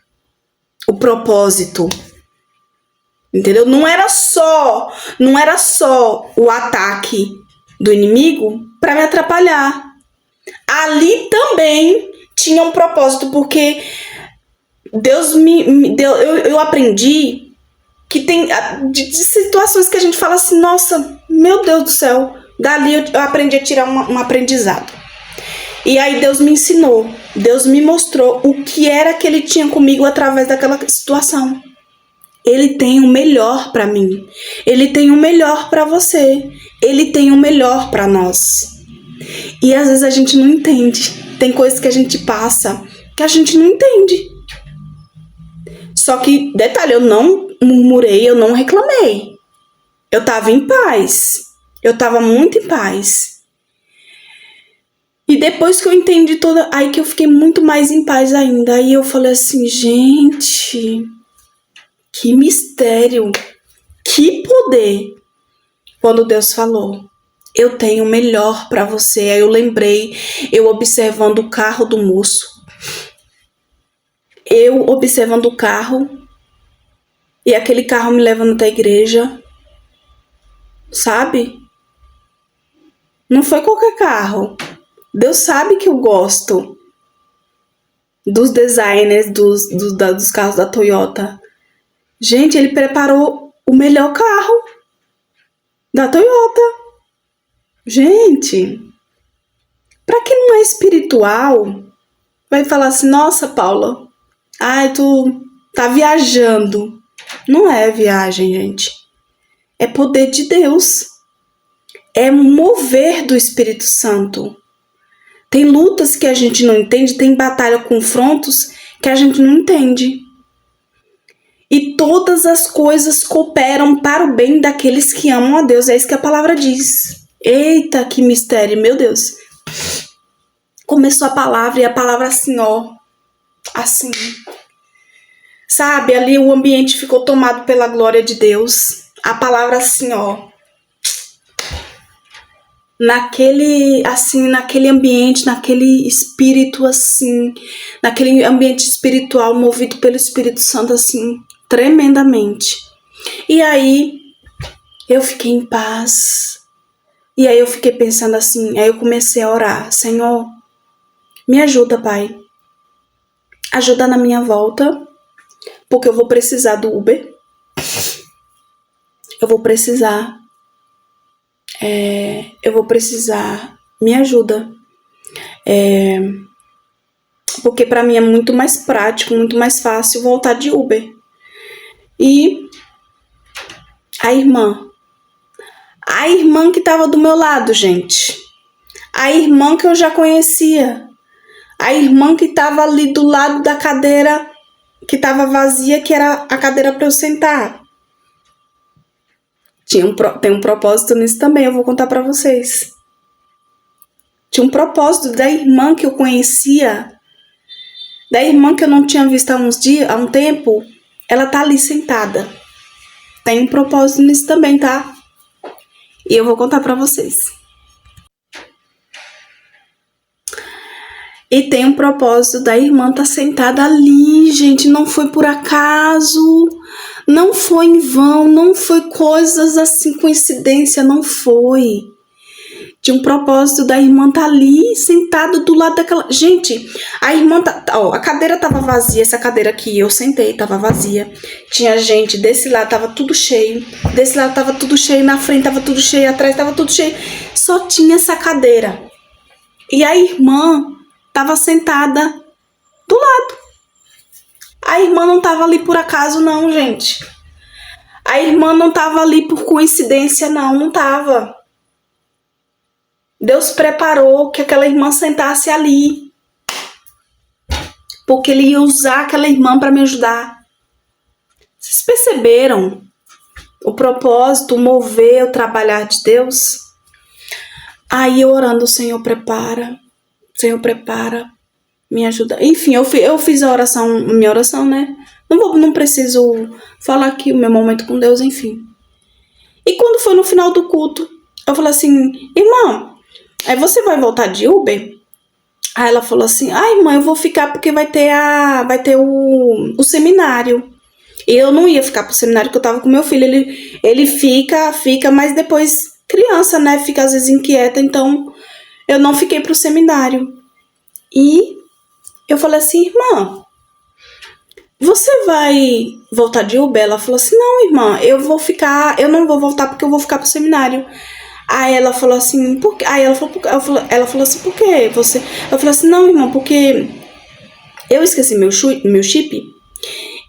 Speaker 1: o propósito. Entendeu? Não era só o ataque do inimigo para me atrapalhar. Ali também tinha um propósito, porque Deus me deu, eu aprendi que tem de situações que a gente fala assim, nossa, meu Deus do céu, dali eu aprendi a tirar um aprendizado. E aí Deus me ensinou, Deus me mostrou o que era que Ele tinha comigo através daquela situação. Ele tem o melhor para mim. Ele tem o melhor para você. Ele tem o melhor para nós. E às vezes a gente não entende. Tem coisas que a gente passa que a gente não entende. Só que, detalhe, eu não murmurei, eu não reclamei. Eu tava em paz. Eu tava muito em paz. E depois que eu entendi toda... Aí que eu fiquei muito mais em paz ainda. Aí eu falei assim, gente... Que mistério, que poder. Quando Deus falou, eu tenho o melhor para você. Aí eu lembrei, eu observando o carro do moço. Eu observando o carro. E aquele carro me levando até a igreja. Sabe? Não foi qualquer carro. Deus sabe que eu gosto dos designers dos carros da Toyota. Gente, ele preparou o melhor carro da Toyota. Gente, para quem não é espiritual, vai falar assim, nossa, Paula, ai, tu tá viajando. Não é viagem, gente. É poder de Deus. É mover do Espírito Santo. Tem lutas que a gente não entende, tem batalha, confrontos que a gente não entende. E todas as coisas cooperam para o bem daqueles que amam a Deus. É isso que a palavra diz. Eita, que mistério, meu Deus. Começou a palavra e a palavra assim, ó. Assim. Sabe, ali o ambiente ficou tomado pela glória de Deus. A palavra assim, ó. Naquele ambiente, naquele espírito assim. Naquele ambiente espiritual movido pelo Espírito Santo assim. Tremendamente. E aí eu fiquei em paz. E aí eu fiquei pensando assim, aí eu comecei a orar, Senhor, me ajuda, Pai. Ajuda na minha volta, porque eu vou precisar do Uber. Eu vou precisar, me ajuda. Porque para mim é muito mais prático, muito mais fácil voltar de Uber. E a irmã que estava do meu lado, gente. A irmã que eu já conhecia. A irmã que estava ali do lado da cadeira que estava vazia, que era a cadeira para eu sentar. Tem um propósito nisso também, eu vou contar para vocês. Tinha um propósito da irmã que eu conhecia, da irmã que eu não tinha visto há um tempo. Ela tá ali sentada. Tem um propósito nisso também, tá? E eu vou contar pra vocês. E tem um propósito da irmã tá sentada ali, gente. Não foi por acaso. Não foi em vão. Não foi coisas assim, coincidência. Não foi. Tinha um propósito da irmã tá ali, sentada do lado daquela... Gente, a irmã a cadeira tava vazia. Essa cadeira que eu sentei tava vazia. Tinha gente, desse lado tava tudo cheio. Desse lado tava tudo cheio. Na frente tava tudo cheio. Atrás tava tudo cheio. Só tinha essa cadeira. E a irmã tava sentada do lado. A irmã não tava ali por acaso, não, gente. A irmã não tava ali por coincidência, não. Não tava. Deus preparou que aquela irmã sentasse ali. Porque Ele ia usar aquela irmã para me ajudar. Vocês perceberam o propósito, o mover, o trabalhar de Deus? Aí eu orando, Senhor, prepara. Senhor, prepara. Me ajuda. Enfim, eu fiz a oração, minha oração, né? Não preciso falar aqui o meu momento com Deus, enfim. E quando foi no final do culto, eu falei assim, irmã, aí você vai voltar de Uber? Aí ela falou assim, irmã, eu vou ficar porque vai ter o seminário. E eu não ia ficar pro seminário, que eu tava com meu filho. Ele fica, mas depois criança, né? Fica às vezes inquieta, então eu não fiquei pro seminário. E eu falei assim, irmã, você vai voltar de Uber? Ela falou assim, não, irmã, eu não vou voltar porque eu vou ficar pro seminário. Aí ela falou assim, por quê? Aí ela falou assim, por quê? Eu falei assim, não, irmã, porque eu esqueci meu chip.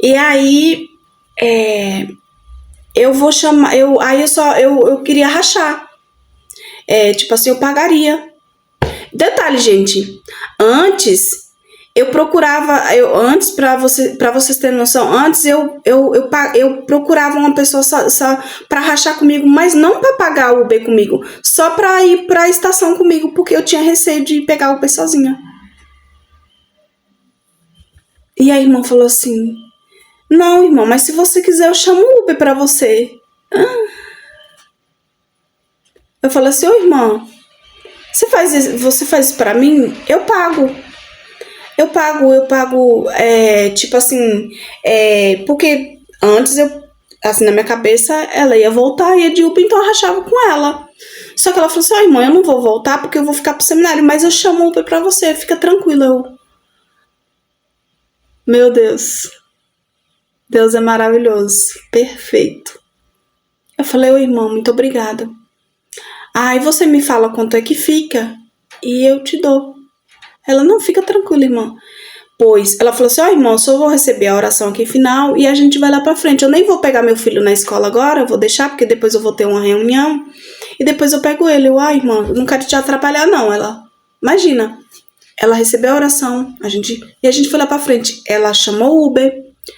Speaker 1: E aí eu vou chamar, eu queria rachar. Tipo assim, eu pagaria. Detalhe, gente, antes eu procurava, antes, para vocês terem noção, antes eu procurava uma pessoa só para rachar comigo, mas não para pagar o Uber comigo, só para ir para a estação comigo, porque eu tinha receio de pegar o Uber sozinha. E a irmã falou assim: não, irmão, mas se você quiser eu chamo o Uber para você. Eu falei assim: ô irmã, você faz isso para mim? Eu pago. Eu pago, tipo assim, porque antes assim, na minha cabeça, ela ia voltar, ia de Uber, então eu rachava com ela. Só que ela falou assim: ó, irmã, eu não vou voltar porque eu vou ficar pro seminário, mas eu chamo o Uber pra você, fica tranquila. Meu Deus, Deus é maravilhoso, perfeito. Eu falei: ô irmã, muito obrigada. Aí você me fala quanto é que fica e eu te dou. Ela: não, fica tranquila, irmã. Pois ela falou assim: ó, irmão, eu só vou receber a oração aqui final e a gente vai lá pra frente. Eu nem vou pegar meu filho na escola agora, eu vou deixar, porque depois eu vou ter uma reunião e depois eu pego ele. Irmã, eu não quero te atrapalhar, não. Ela, imagina, ela recebeu a oração, e a gente foi lá pra frente. Ela chamou o Uber,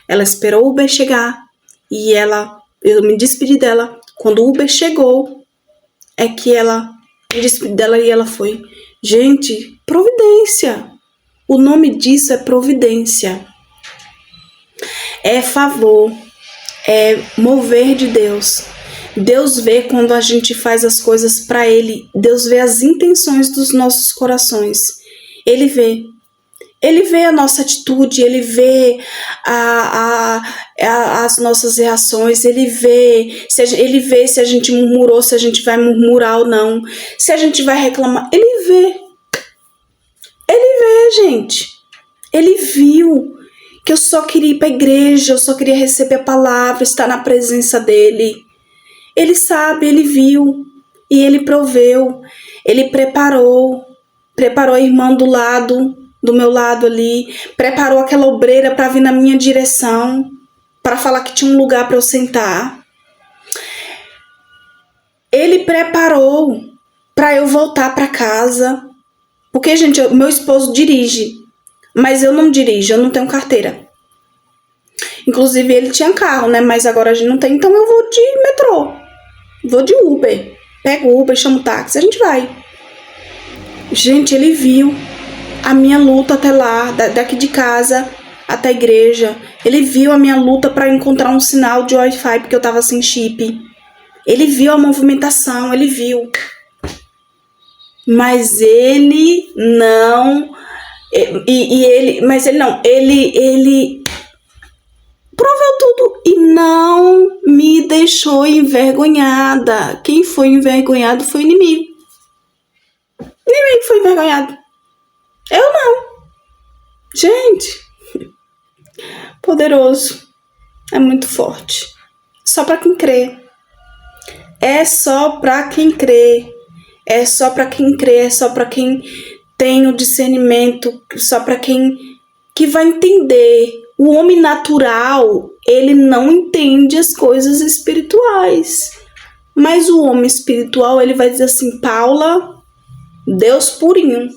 Speaker 1: ela esperou o Uber chegar e eu me despedi dela. Quando o Uber chegou, é que ela me despedi dela e ela foi. Gente, providência. O nome disso é providência. É favor. É mover de Deus. Deus vê quando a gente faz as coisas para Ele. Deus vê as intenções dos nossos corações. Ele vê. Ele vê a nossa atitude, ele vê as nossas reações, ele vê se a gente murmurou, se a gente vai murmurar ou não, se a gente vai reclamar. Ele vê. Ele vê, gente. Ele viu que eu só queria ir para a igreja, eu só queria receber a palavra, estar na presença dele. Ele sabe, ele viu e ele proveu. Ele preparou a irmã do meu lado ali, preparou aquela obreira para vir na minha direção, para falar que tinha um lugar para eu sentar. Ele preparou para eu voltar para casa. Porque, gente, meu esposo dirige, mas eu não dirijo, eu não tenho carteira. Inclusive, ele tinha carro, né? Mas agora a gente não tem, então eu vou de metrô. Vou de Uber. Pego o Uber, chamo o táxi, a gente vai. Gente, ele viu a minha luta até lá, daqui de casa até a igreja. Ele viu a minha luta para encontrar um sinal de Wi-Fi, porque eu tava sem chip. Ele viu a movimentação, ele viu. Mas ele não, ele provou tudo e não me deixou envergonhada. Quem foi envergonhado foi o inimigo. O inimigo foi envergonhado. Eu não. Gente, poderoso. É muito forte. Só para quem crê. É só para quem crê. É só para quem crê, é só para quem tem o discernimento, só para quem que vai entender. O homem natural, ele não entende as coisas espirituais. Mas o homem espiritual, ele vai dizer assim: Paula, Deus purinho.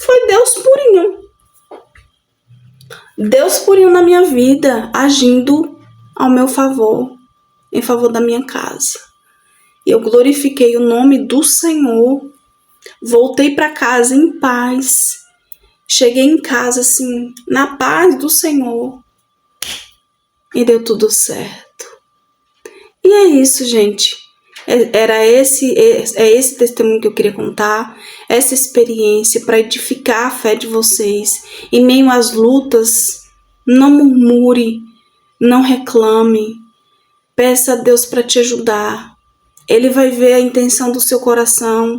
Speaker 1: Foi Deus purinho. Deus purinho na minha vida, agindo ao meu favor, em favor da minha casa. Eu glorifiquei o nome do Senhor, voltei para casa em paz, cheguei em casa assim, na paz do Senhor, e deu tudo certo. E é isso, gente. É esse testemunho que eu queria contar, essa experiência para edificar a fé de vocês. Em meio às lutas, não murmure, não reclame, peça a Deus para te ajudar. Ele vai ver a intenção do seu coração,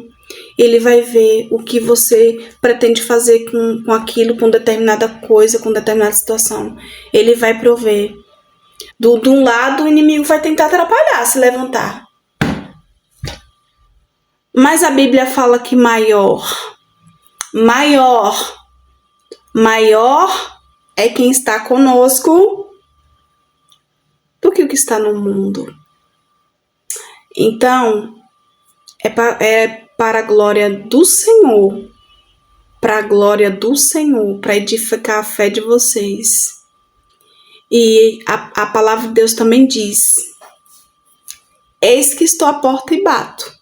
Speaker 1: ele vai ver o que você pretende fazer com aquilo, com determinada coisa, com determinada situação. Ele vai prover. De um lado, o inimigo vai tentar atrapalhar, se levantar. Mas a Bíblia fala que maior é quem está conosco que o que está no mundo. Então, é para a glória do Senhor, para a glória do Senhor, para edificar a fé de vocês. E a palavra de Deus também diz: eis que estou à porta e bato.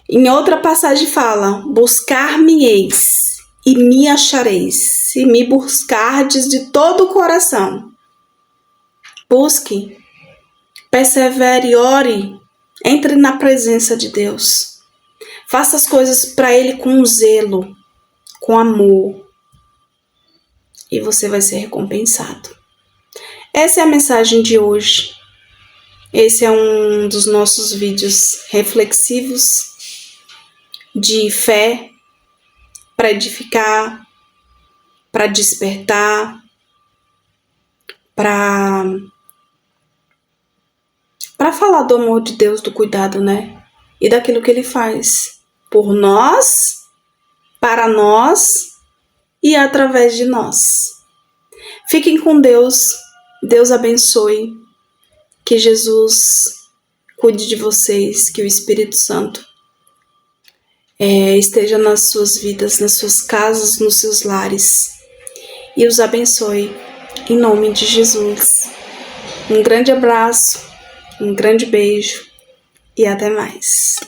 Speaker 1: Em outra passagem fala: buscar-me-eis e me achareis, se me buscardes de todo o coração. Busque, persevere, ore, entre na presença de Deus. Faça as coisas para Ele com zelo, com amor, e você vai ser recompensado. Essa é a mensagem de hoje. Esse é um dos nossos vídeos reflexivos de fé, para edificar, para despertar, para falar do amor de Deus, do cuidado, né? E daquilo que Ele faz por nós, para nós e através de nós. Fiquem com Deus. Deus abençoe. Que Jesus cuide de vocês, que o Espírito Santo esteja nas suas vidas, nas suas casas, nos seus lares, e os abençoe, em nome de Jesus. Um grande abraço, um grande beijo e até mais.